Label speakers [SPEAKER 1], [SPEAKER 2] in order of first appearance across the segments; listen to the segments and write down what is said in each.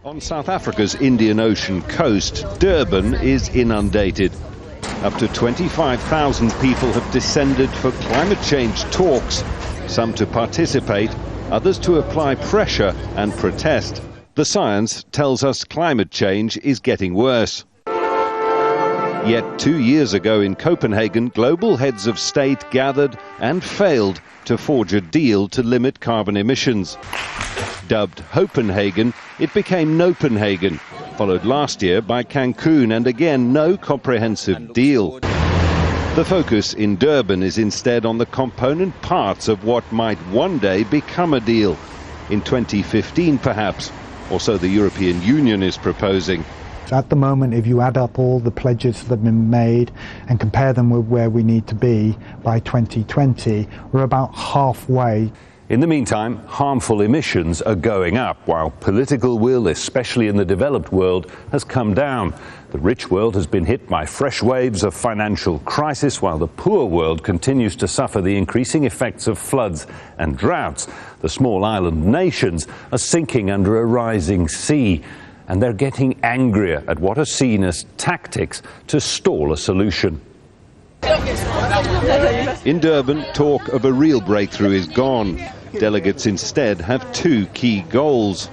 [SPEAKER 1] On South Africa's Indian Ocean coast, Durban is inundated. Up to 25,000 people have descended for climate change talks, some to participate, others to apply pressure and protest. The science tells us climate change is getting worse. Yet 2 years ago in Copenhagen, global heads of state gathered and failed to forge a deal to limit carbon emissions. Dubbed Copenhagen, it became Nopenhagen, followed last year by Cancun, and again no comprehensive deal. The focus in Durban is instead on the component parts of what might one day become a deal. In 2015 perhaps, or so the European Union is proposing.
[SPEAKER 2] At the moment, if you add up all the pledges that have been made and compare them with where we need to be by 2020, we're about halfway.
[SPEAKER 1] In the meantime, harmful emissions are going up, while political will, especially in the developed world, has come down. The rich world has been hit by fresh waves of financial crisis, while the poor world continues to suffer the increasing effects of floods and droughts. The small island nations are sinking under a rising sea, and they're getting angrier at what are seen as tactics to stall a solution. In Durban, talk of a real breakthrough is gone. Delegates instead have two key goals.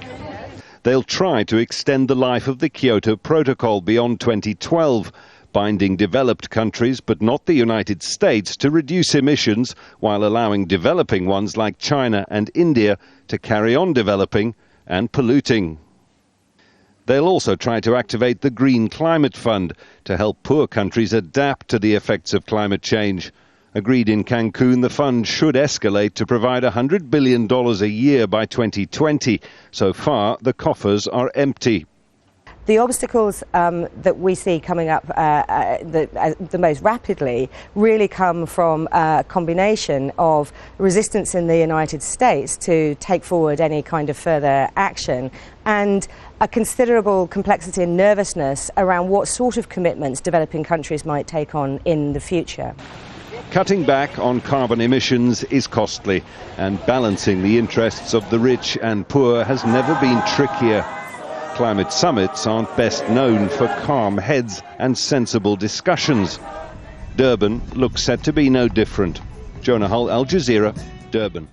[SPEAKER 1] They'll try to extend the life of the Kyoto Protocol beyond 2012, binding developed countries, but not the United States, to reduce emissions while allowing developing ones like China and India to carry on developing and polluting. They'll also try to activate the Green Climate Fund to help poor countries adapt to the effects of climate change. Agreed in Cancun, the fund should escalate to provide $100 billion a year by 2020. So far, the coffers are empty.
[SPEAKER 3] The obstacles that we see coming up the most rapidly really come from a combination of resistance in the United States to take forward any kind of further action and a considerable complexity and nervousness around what sort of commitments developing countries might take on in the future.
[SPEAKER 1] Cutting back on carbon emissions is costly, and balancing the interests of the rich and poor has never been trickier. Climate summits aren't best known for calm heads and sensible discussions. Durban looks set to be no different. Jonah, Al Jazeera, Durban.